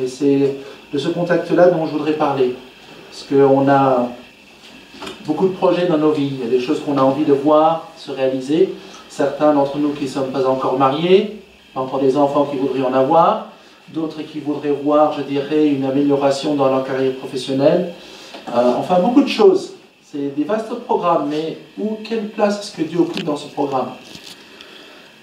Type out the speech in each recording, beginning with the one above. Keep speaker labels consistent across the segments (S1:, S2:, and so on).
S1: Et c'est de ce contact-là dont je voudrais parler. Parce qu'on a beaucoup de projets dans nos vies. Il y a des choses qu'on a envie de voir se réaliser. Certains d'entre nous qui ne sommes pas encore mariés, pas encore des enfants qui voudraient en avoir. D'autres qui voudraient voir, je dirais, une amélioration dans leur carrière professionnelle. Enfin, beaucoup de choses. C'est des vastes programmes, mais quelle place est-ce que Dieu occupe dans ce programme?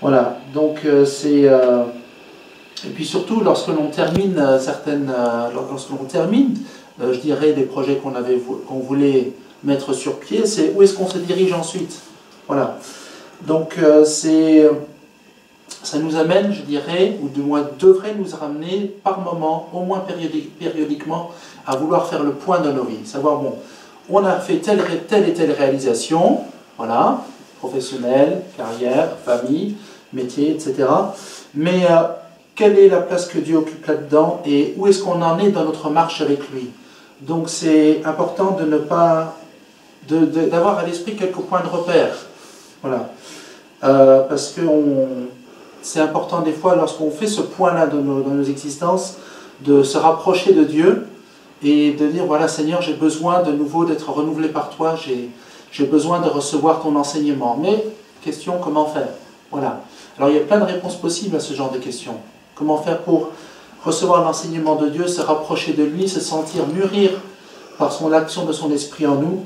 S1: Voilà, donc c'est... et puis surtout, lorsque l'on termine lorsque l'on termine, je dirais, des projets qu'on voulait mettre sur pied, c'est où est-ce qu'on se dirige ensuite? Voilà. Donc ça nous amène, je dirais, ou du moins devrait nous ramener par moment, au moins périodiquement, à vouloir faire le point de nos vies. Savoir, bon, on a fait telle et telle réalisation, voilà, professionnelle, carrière, famille, métier, etc. Mais quelle est la place que Dieu occupe là-dedans et où est-ce qu'on en est dans notre marche avec lui? Donc c'est important de ne pas, d'avoir à l'esprit quelques points de repère. Voilà. Parce que c'est important des fois, lorsqu'on fait ce point-là dans nos existences, de se rapprocher de Dieu et de dire, voilà Seigneur, j'ai besoin de nouveau d'être renouvelé par toi, j'ai besoin de recevoir ton enseignement. Mais, question, comment faire? Voilà. Alors il y a plein de réponses possibles à ce genre de questions. Comment faire pour recevoir l'enseignement de Dieu, se rapprocher de lui, se sentir mûrir par l'action de son esprit en nous?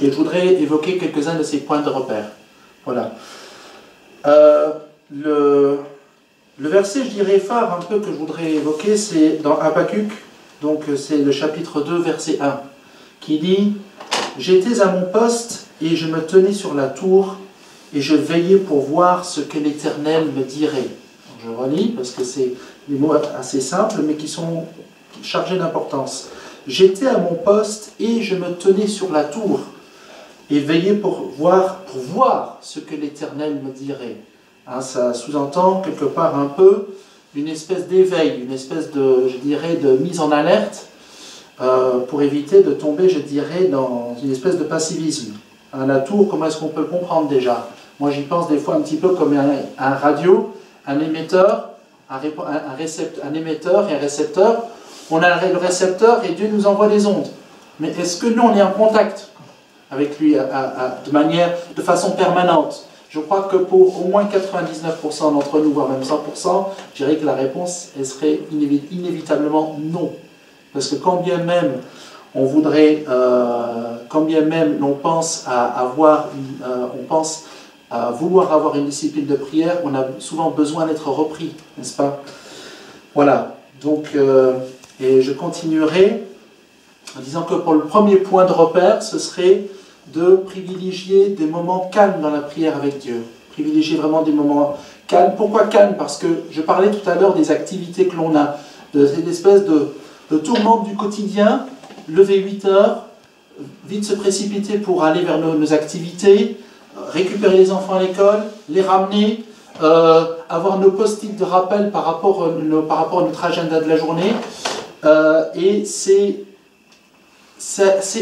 S1: Et je voudrais évoquer quelques-uns de ces points de repère. Voilà. Le verset, je dirais, phare un peu que je voudrais évoquer, c'est dans Habakkuk, donc c'est le chapitre 2, verset 1, qui dit « J'étais à mon poste et je me tenais sur la tour et je veillais pour voir ce que l'Éternel me dirait. » Je relis parce que c'est des mots assez simples mais qui sont chargés d'importance. « J'étais à mon poste et je me tenais sur la tour et veillais pour voir ce que l'Éternel me dirait. » Hein, ça sous-entend quelque part un peu une espèce d'éveil, une espèce de, je dirais, de mise en alerte pour éviter de tomber, je dirais, dans une espèce de passivisme. Hein, la tour, comment est-ce qu'on peut le comprendre déjà? Moi, j'y pense des fois un petit peu comme un radio, un émetteur, un émetteur et un récepteur. On a le récepteur et Dieu nous envoie des ondes. Mais est-ce que nous, on est en contact avec lui de façon permanente? Je crois que pour au moins 99% d'entre nous, voire même 100%, je dirais que la réponse, elle serait inévitablement non. Parce que quand bien même on voudrait, quand bien même l'on pense à vouloir avoir une discipline de prière, on a souvent besoin d'être repris, n'est-ce pas? Voilà. Donc, et je continuerai en disant que pour le premier point de repère, ce serait de privilégier des moments calmes dans la prière avec Dieu. Privilégier vraiment des moments calmes. Pourquoi calmes? Parce que je parlais tout à l'heure des activités que l'on a, de cette espèce de tourmente du quotidien, lever 8 heures, vite se précipiter pour aller vers nos activités, récupérer les enfants à l'école, les ramener, avoir nos post-it de rappel par rapport à notre agenda de la journée. Et c'est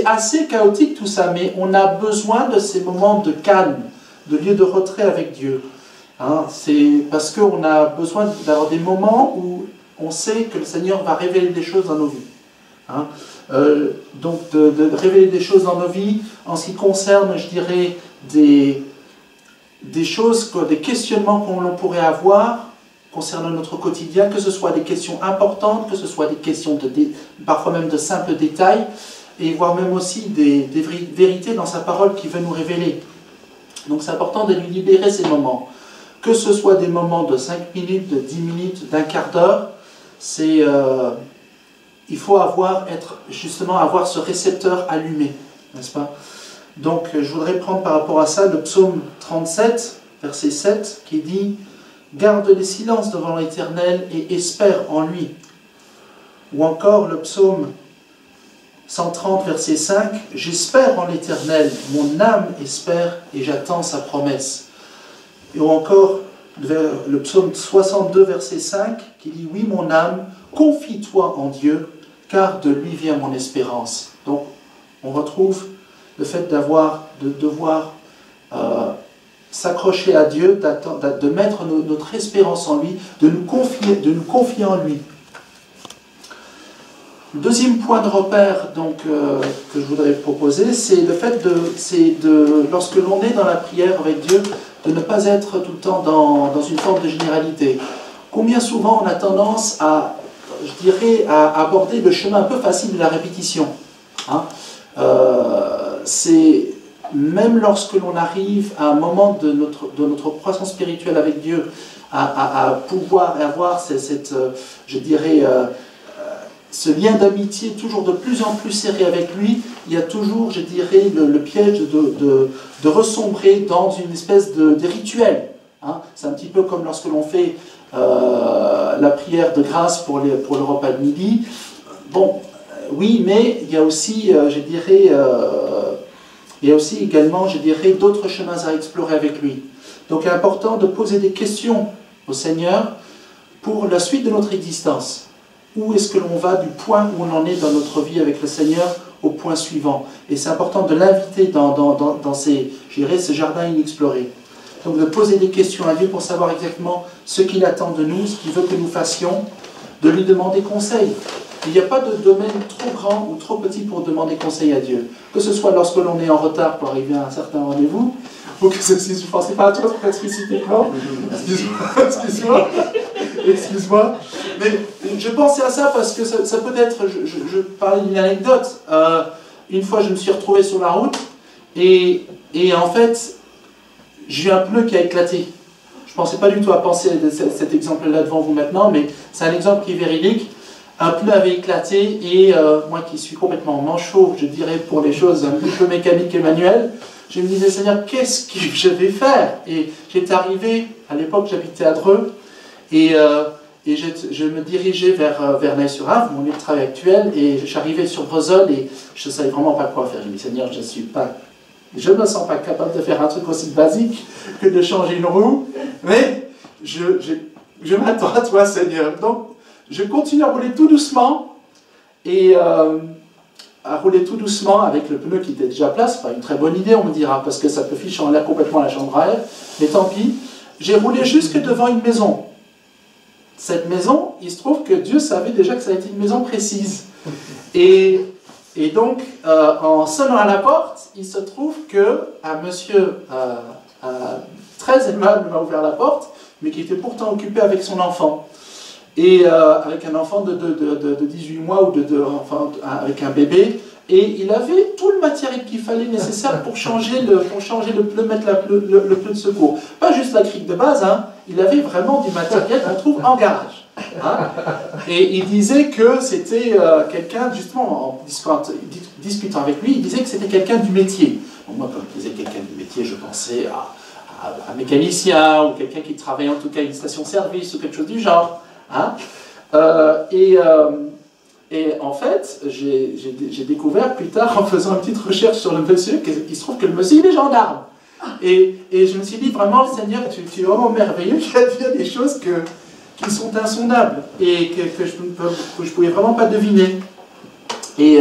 S1: assez chaotique tout ça, mais on a besoin de ces moments de calme, de lieux de retrait avec Dieu. Hein, c'est parce qu'on a besoin d'avoir des moments où on sait que le Seigneur va révéler des choses dans nos vies. Hein, donc de révéler des choses dans nos vies en ce qui concerne, je dirais, des choses, des questionnements qu'on pourrait avoir concernant notre quotidien, que ce soit des questions importantes, que ce soit des questions parfois même de simples détails, et voire même aussi des vérités dans sa parole qu'il veut nous révéler. Donc c'est important de lui libérer ces moments. Que ce soit des moments de 5 minutes, de 10 minutes, d'un quart d'heure, il faut avoir ce récepteur allumé, n'est-ce pas? Donc je voudrais prendre par rapport à ça le psaume 37, verset 7, qui dit « Garde les silences devant l'Éternel et espère en lui ». Ou encore le psaume 130, verset 5, « J'espère en l'Éternel, mon âme espère et j'attends sa promesse ». Ou encore le psaume 62, verset 5, qui dit « Oui, mon âme, confie-toi en Dieu, car de lui vient mon espérance ». Donc, on retrouve le fait de devoir s'accrocher à Dieu, de mettre notre espérance en lui, de nous confier en lui. Le deuxième point de repère donc, que je voudrais proposer, c'est le fait lorsque l'on est dans la prière avec Dieu, de ne pas être tout le temps dans une forme de généralité. Combien souvent on a tendance à, je dirais, à aborder le chemin un peu facile de la répétition, hein. C'est même lorsque l'on arrive à un moment de notre croissance spirituelle avec Dieu, à pouvoir avoir je dirais, ce lien d'amitié toujours de plus en plus serré avec lui, il y a toujours, je dirais, le piège de ressombrer dans une espèce de rituel. Hein. C'est un petit peu comme lorsque l'on fait la prière de grâce pour le repas de midi. Bon, oui, mais il y a aussi, je dirais, il y a aussi également, je dirais, d'autres chemins à explorer avec lui. Donc, il est important de poser des questions au Seigneur pour la suite de notre existence. Où est-ce que l'on va du point où on en est dans notre vie avec le Seigneur au point suivant. Et c'est important de l'inviter dans ce jardin inexploré. Donc de poser des questions à Dieu pour savoir exactement ce qu'il attend de nous, ce qu'il veut que nous fassions, de lui demander conseil. Il n'y a pas de domaine trop grand ou trop petit pour demander conseil à Dieu. Que ce soit lorsque l'on est en retard pour arriver à un certain rendez-vous, ou que ceci, je ne pensais pas à toi spécifiquement. Excuse-moi. Mais je pensais à ça parce que ça peut être, je parlais d'une anecdote. Une fois, je me suis retrouvé sur la route et en fait, j'ai eu un pneu qui a éclaté. Je ne pensais pas du tout à penser à cet exemple-là devant vous maintenant, mais c'est un exemple qui est véridique. Un pneu avait éclaté et moi qui suis complètement manchot, je dirais, pour les choses un petit peu mécaniques et manuelles, je me disais, Seigneur, qu'est-ce que je vais faire? Et j'étais arrivé, à l'époque j'habitais à Dreux, et je me dirigeais vers Ney-sur-Avre, mon lieu de travail actuel, et j'arrivais sur Brezol et je ne savais vraiment pas quoi faire. Je me dis, Seigneur, je ne me sens pas capable de faire un truc aussi basique que de changer une roue, mais je m'attends à toi, Seigneur. Donc, je continue à rouler tout doucement, et à rouler tout doucement avec le pneu qui était déjà plat. C'est pas une très bonne idée, on me dira, parce que ça peut ficher en l'air complètement la chambre à air, mais tant pis. J'ai roulé jusque devant une maison. Cette maison, il se trouve que Dieu savait déjà que ça a été une maison précise. Et donc, en sonnant à la porte, il se trouve qu'un monsieur très aimable m'a ouvert la porte, mais qui était pourtant occupé avec son enfant. Et avec un enfant de 18 mois, ou enfin, avec un bébé. Et il avait tout le matériel qu'il fallait nécessaire pour changer le pneu, mettre le pneu de secours. Pas juste la crique de base, hein, il avait vraiment du matériel qu'on trouve en garage. Hein. Et il disait que c'était quelqu'un, justement, en discutant avec lui, il disait que c'était quelqu'un du métier. Donc moi, quand il disait quelqu'un du métier, je pensais à un mécanicien, ou quelqu'un qui travaillait en tout cas à une station-service, ou quelque chose du genre. Hein. Et en fait, j'ai découvert plus tard, en faisant une petite recherche sur le monsieur, qu'il se trouve que le monsieur, il est gendarme. Et je me suis dit, vraiment, Seigneur, tu es vraiment merveilleux, tu as dit des choses qui sont insondables, et que je ne pouvais vraiment pas deviner. Et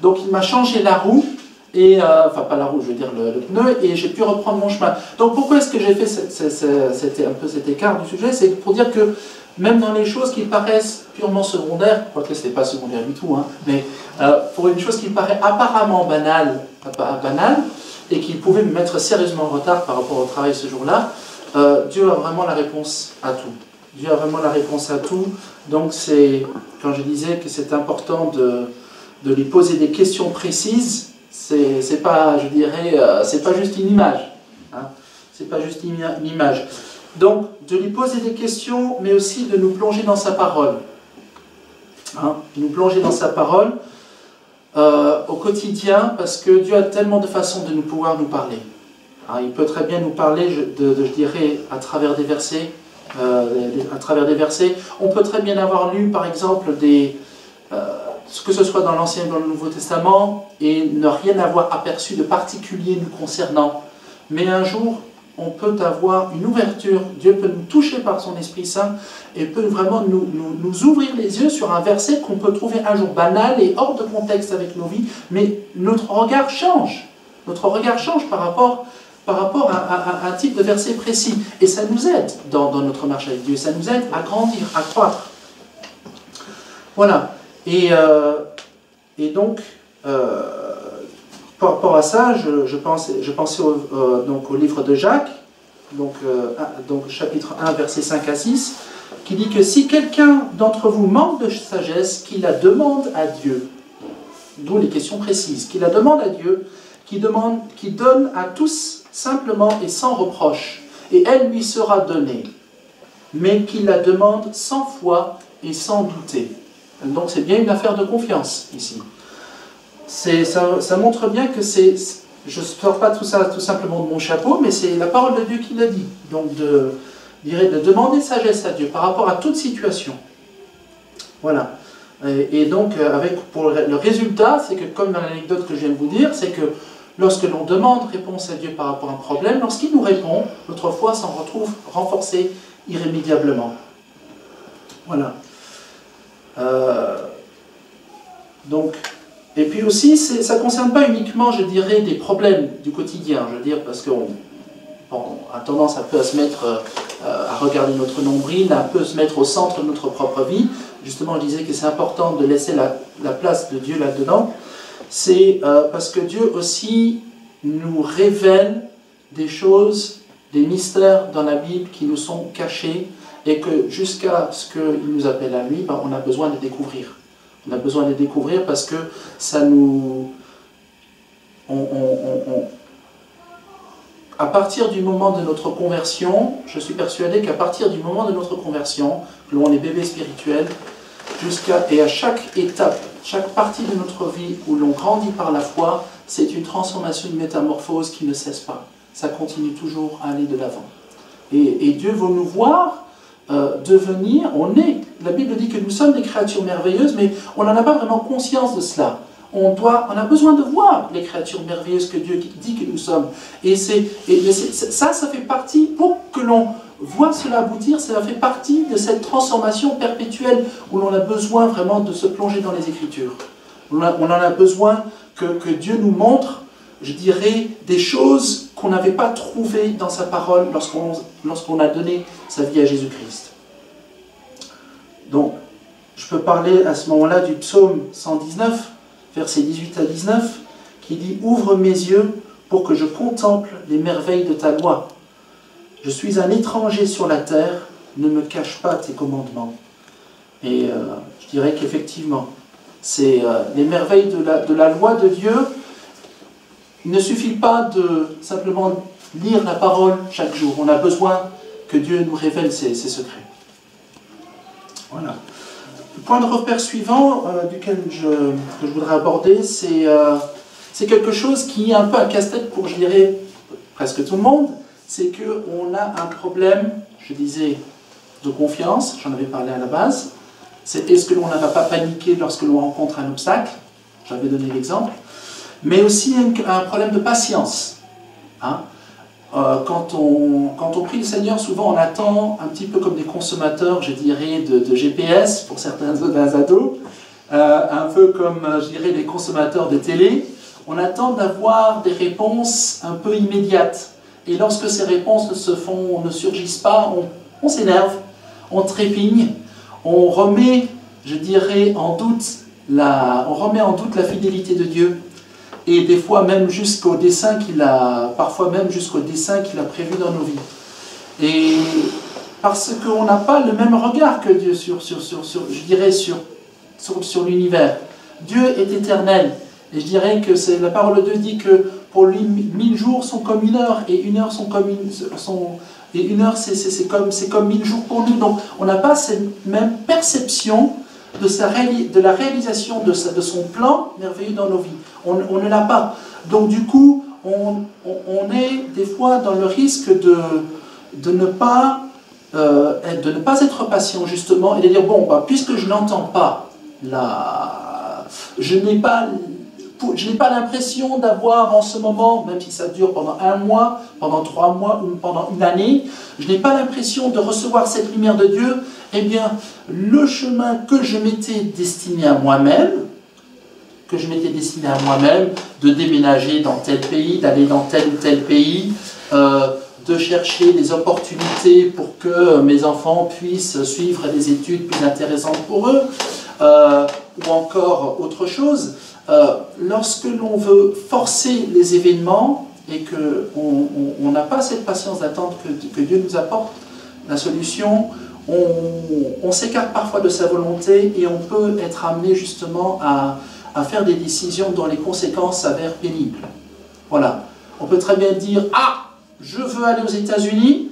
S1: donc, il m'a changé la roue, enfin, pas la roue, je veux dire le pneu, et j'ai pu reprendre mon chemin. Donc, pourquoi est-ce que j'ai fait cet écart du sujet? C'est pour dire que même dans les choses qui paraissent purement secondaires, quoique ce n'est pas secondaire du tout, hein, mais pour une chose qui paraît apparemment banale, et qui pouvait me mettre sérieusement en retard par rapport au travail ce jour-là, Dieu a vraiment la réponse à tout. Dieu a vraiment la réponse à tout. Donc c'est, quand je disais que c'est important de lui poser des questions précises, c'est pas, je dirais, c'est pas juste une image. Hein, c'est pas juste une image. Donc, de lui poser des questions, mais aussi de nous plonger dans sa parole. Hein, nous plonger dans sa parole au quotidien, parce que Dieu a tellement de façons de pouvoir nous parler. Hein, il peut très bien nous parler, je dirais, à travers des versets. On peut très bien avoir lu, par exemple, que ce soit dans l'Ancien ou dans le Nouveau Testament, et ne rien avoir aperçu de particulier nous concernant. Mais un jour, on peut avoir une ouverture, Dieu peut nous toucher par son Esprit Saint et peut vraiment nous ouvrir les yeux sur un verset qu'on peut trouver un jour banal et hors de contexte avec nos vies, mais notre regard change. Notre regard change par rapport à un type de verset précis. Et ça nous aide dans notre marche avec Dieu, ça nous aide à grandir, à croître. Voilà. Et Et donc, par rapport à ça, je pensais donc au livre de Jacques, donc chapitre 1, versets 5 à 6, qui dit que si quelqu'un d'entre vous manque de sagesse, qu'il la demande à Dieu. D'où les questions précises. Qu'il la demande à Dieu, qui donne à tous simplement et sans reproche, et elle lui sera donnée. Mais qu'il la demande sans foi et sans douter. Donc c'est bien une affaire de confiance ici. Ça montre bien que je ne sors pas tout ça tout simplement de mon chapeau, mais c'est la parole de Dieu qui l'a dit. Donc de demander sagesse à Dieu par rapport à toute situation. Voilà. Et donc pour le résultat, c'est que comme dans l'anecdote que je viens de vous dire, c'est que lorsque l'on demande réponse à Dieu par rapport à un problème, lorsqu'il nous répond, notre foi s'en retrouve renforcée irrémédiablement. Voilà. Donc, et puis aussi, ça ne concerne pas uniquement, je dirais, des problèmes du quotidien, je veux dire, parce qu'on a tendance un peu à se mettre, à regarder notre nombril, un peu à se mettre au centre de notre propre vie. Justement, je disais que c'est important de laisser la place de Dieu là-dedans. C'est parce que Dieu aussi nous révèle des choses, des mystères dans la Bible qui nous sont cachés et que jusqu'à ce qu'il nous appelle à lui, on a besoin de découvrir. On a besoin de les découvrir parce que ça nous... À partir du moment de notre conversion, je suis persuadé qu'à partir du moment de notre conversion, que l'on est bébé spirituel, et à chaque étape, chaque partie de notre vie où l'on grandit par la foi, c'est une transformation, une métamorphose qui ne cesse pas. Ça continue toujours à aller de l'avant. Et Dieu veut nous voir devenir, la Bible dit que nous sommes des créatures merveilleuses, mais on n'en a pas vraiment conscience de cela. On a besoin de voir les créatures merveilleuses que Dieu dit que nous sommes. Et ça fait partie, pour que l'on voit cela aboutir, ça fait partie de cette transformation perpétuelle où l'on a besoin vraiment de se plonger dans les Écritures. On en a besoin que Dieu nous montre, je dirais, des choses qu'on n'avait pas trouvées dans sa parole lorsqu'on a donné sa vie à Jésus-Christ. Donc, je peux parler à ce moment-là du psaume 119, versets 18 à 19, qui dit « Ouvre mes yeux pour que je contemple les merveilles de ta loi. Je suis un étranger sur la terre, ne me cache pas tes commandements. » Et je dirais qu'effectivement, c'est les merveilles de la loi de Dieu. Il ne suffit pas de simplement lire la parole chaque jour. On a besoin que Dieu nous révèle ses secrets. Voilà. Le point de repère suivant que je voudrais aborder, c'est quelque chose qui est un peu un casse-tête pour, je dirais, presque tout le monde. C'est qu'on a un problème, je disais, de confiance. J'en avais parlé à la base. C'est est-ce que l'on ne va pas paniquer lorsque l'on rencontre un obstacle? J'avais donné l'exemple. Mais aussi un problème de patience. Hein? Quand on prie le Seigneur, souvent on attend un petit peu comme des consommateurs, je dirais, de GPS pour certains ados, un peu comme, je dirais, des consommateurs de télé. On attend d'avoir des réponses un peu immédiates. Et lorsque ces réponses ne surgissent pas, on s'énerve, on trépigne, on remet, je dirais, en doute la fidélité de Dieu. Et des fois même jusqu'au dessein parfois même jusqu'au dessein qu'il a prévu dans nos vies. Et parce qu'on n'a pas le même regard que Dieu sur l'univers. Dieu est éternel. Et je dirais que la parole de Dieu dit que pour lui, 1000 jours sont comme une heure, et une heure c'est comme 1000 jours pour nous. Donc on n'a pas cette même perception de la réalisation de son plan merveilleux dans nos vies. On ne l'a pas. Donc du coup, on est des fois dans le risque de ne pas être patient justement, et de dire, bon, puisque je n'entends pas, je n'ai pas l'impression d'avoir en ce moment, même si ça dure pendant 1 mois, pendant 3 mois ou pendant une année, je n'ai pas l'impression de recevoir cette lumière de Dieu. Eh bien, le chemin que je m'étais destiné à moi-même, de déménager dans tel pays, d'aller dans tel ou tel pays, de chercher des opportunités pour que mes enfants puissent suivre des études plus intéressantes pour eux, ou encore autre chose, lorsque l'on veut forcer les événements et qu'on n'a pas cette patience d'attendre que Dieu nous apporte la solution, on s'écarte parfois de sa volonté et on peut être amené justement à faire des décisions dont les conséquences s'avèrent pénibles. Voilà. On peut très bien dire « Ah, je veux aller aux États-Unis,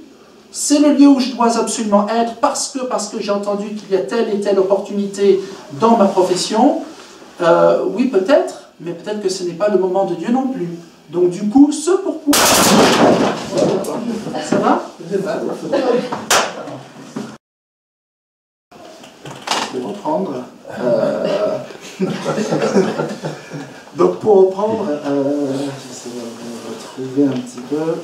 S1: c'est le lieu où je dois absolument être parce que j'ai entendu qu'il y a telle et telle opportunité dans ma profession. » Oui, peut-être, mais peut-être que ce n'est pas le moment de Dieu non plus. Donc du coup, ce pourquoi... Ça va? Je vais reprendre. Donc pour reprendre, j'essaie de retrouver un petit peu.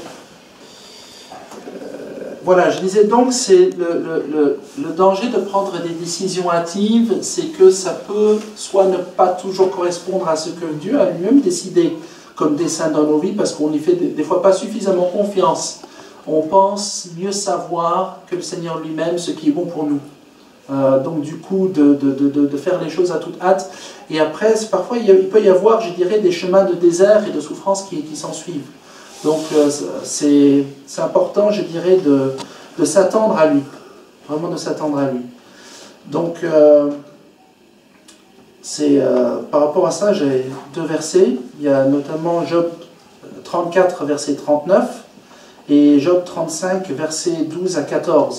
S1: Voilà, je disais donc, c'est le danger de prendre des décisions hâtives, c'est que ça peut soit ne pas toujours correspondre à ce que Dieu a lui-même décidé comme dessein dans nos vies, parce qu'on n'y fait des fois pas suffisamment confiance. On pense mieux savoir que le Seigneur lui-même ce qui est bon pour nous. Donc du coup, de faire les choses à toute hâte. Et après, parfois, il peut y avoir, je dirais, des chemins de désert et de souffrance qui s'en suivent. Donc c'est important, je dirais, de s'attendre à lui. Vraiment de s'attendre à lui. Donc, par rapport à ça, j'ai deux versets. Il y a notamment Job 34, verset 39, et Job 35, versets 12 à 14.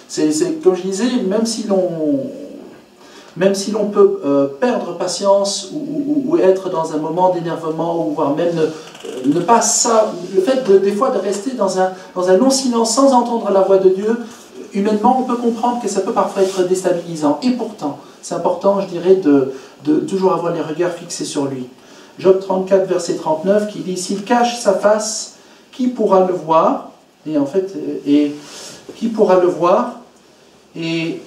S1: C'est comme je disais, même si l'on peut perdre patience ou être dans un moment d'énervement, ou voire même ne pas ça, le fait des fois de rester dans un long silence sans entendre la voix de Dieu, humainement, on peut comprendre que ça peut parfois être déstabilisant. Et pourtant, c'est important, je dirais, de toujours avoir les regards fixés sur lui. Job 34, verset 39, qui dit « S'il cache sa face, qui pourra le voir ?» Et en fait, qui pourra le voir? Et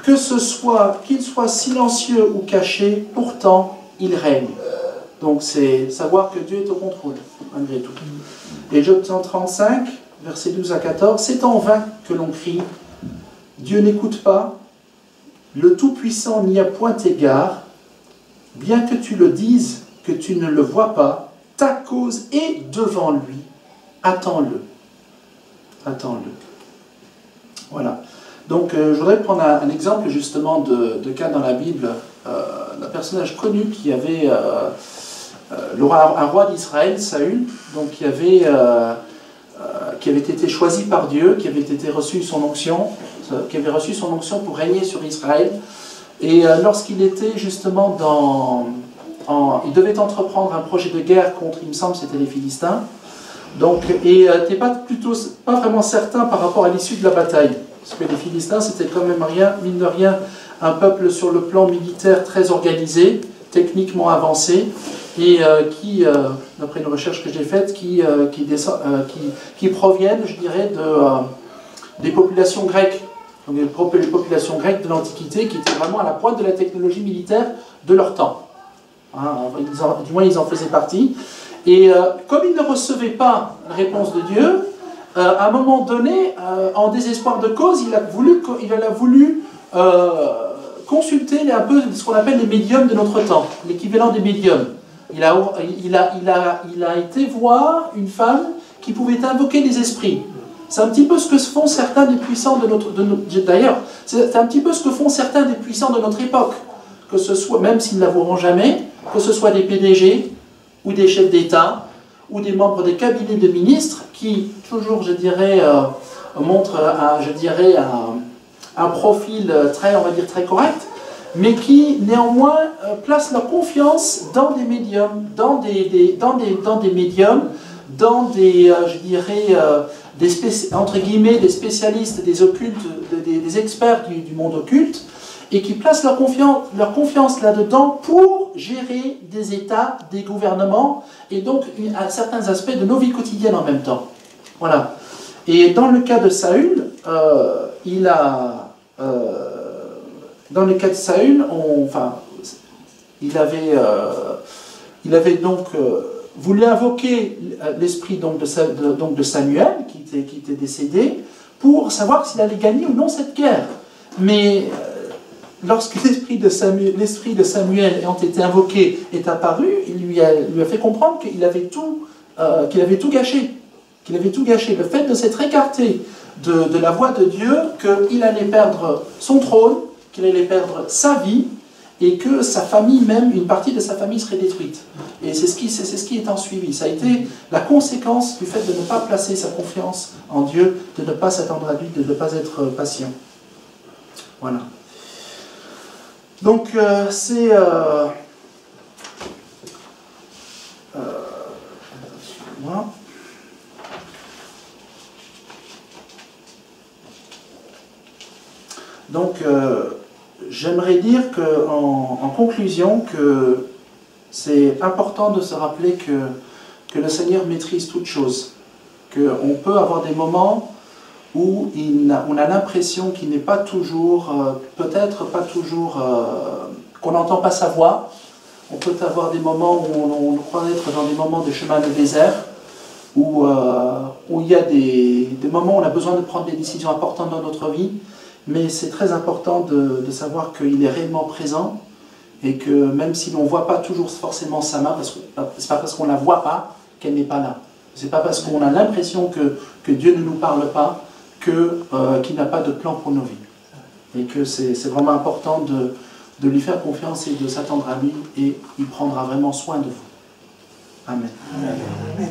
S1: qu'il soit silencieux ou caché, pourtant, il règne. Donc c'est savoir que Dieu est au contrôle, malgré tout. Et Job 135, versets 12 à 14, « C'est en vain que l'on crie, Dieu n'écoute pas, le Tout-Puissant n'y a point égard, bien que tu le dises, que tu ne le vois pas, ta cause est devant lui, attends-le. » Attends-le. Voilà. Donc je voudrais prendre un exemple justement de cas dans la Bible, d'un personnage connu qui avait un roi d'Israël, Saül, donc qui avait été choisi par Dieu, qui avait reçu son onction pour régner sur Israël. Et lorsqu'il était justement il devait entreprendre un projet de guerre contre, il me semble, c'était les Philistins. Donc, et tu n'es pas vraiment certain par rapport à l'issue de la bataille. Parce que les Philistins, c'était quand même mine de rien, un peuple sur le plan militaire très organisé, techniquement avancé, et qui, d'après une recherche que j'ai faite, qui proviennent, je dirais, des populations grecques. Donc les populations grecques de l'Antiquité, qui étaient vraiment à la pointe de la technologie militaire de leur temps. Hein, du moins, ils en faisaient partie. Et comme ils ne recevaient pas la réponse de Dieu, à un moment donné, en désespoir de cause, il a voulu consulter un peu ce qu'on appelle les médiums de notre temps, l'équivalent des médiums. Il a été voir une femme qui pouvait invoquer les esprits. C'est un petit peu ce que font certains des puissants de notre... D'ailleurs, c'est un petit peu ce que font certains des puissants de notre époque. Que ce soit, même s'ils ne l'avoueront jamais, que ce soit des PDG, ou des chefs d'État, ou des membres des cabinets de ministres, qui, toujours, je dirais, montrent, un profil très, on va dire, très correct, mais qui, néanmoins, placent leur confiance dans des médiums, dans des médiums, dans des, entre guillemets, des spécialistes, des occultes, des experts du monde occulte, et qui placent leur confiance là-dedans pour gérer des États, des gouvernements, et donc certains aspects de nos vies quotidiennes en même temps. Voilà. Et dans le cas de Saül, dans le cas de Saül, il avait donc voulu invoquer l'esprit de Samuel, qui était décédé, pour savoir s'il allait gagner ou non cette guerre. Mais lorsque l'esprit de Samuel ayant été invoqué est apparu, il lui a fait comprendre qu'il avait tout gâché. Qu'il avait tout gâché. Le fait de s'être écarté de la voix de Dieu, qu'il allait perdre son trône, qu'il allait perdre sa vie, et que sa famille, même une partie de sa famille, serait détruite. Et c'est ce qui est en suivi. Ça a été la conséquence du fait de ne pas placer sa confiance en Dieu, de ne pas s'attendre à lui, de ne pas être patient. Voilà. Donc, c'est... excusez-moi. Donc, j'aimerais dire en conclusion que c'est important de se rappeler que le Seigneur maîtrise toutes choses. Qu'on peut avoir des moments où on a l'impression qu'il n'est pas toujours, peut-être pas toujours, qu'on n'entend pas sa voix. On peut avoir des moments où on croit être dans des moments de chemin de désert, où il y a des moments où on a besoin de prendre des décisions importantes dans notre vie, mais c'est très important de savoir qu'il est réellement présent, et que même si l'on ne voit pas toujours forcément sa main, c'est pas parce qu'on ne la voit pas qu'elle n'est pas là. C'est pas parce qu'on a l'impression que Dieu ne nous parle pas qu'il n'a pas de plan pour nos vies. Et que c'est vraiment important de lui faire confiance et de s'attendre à lui, et il prendra vraiment soin de vous. Amen. Amen. Amen.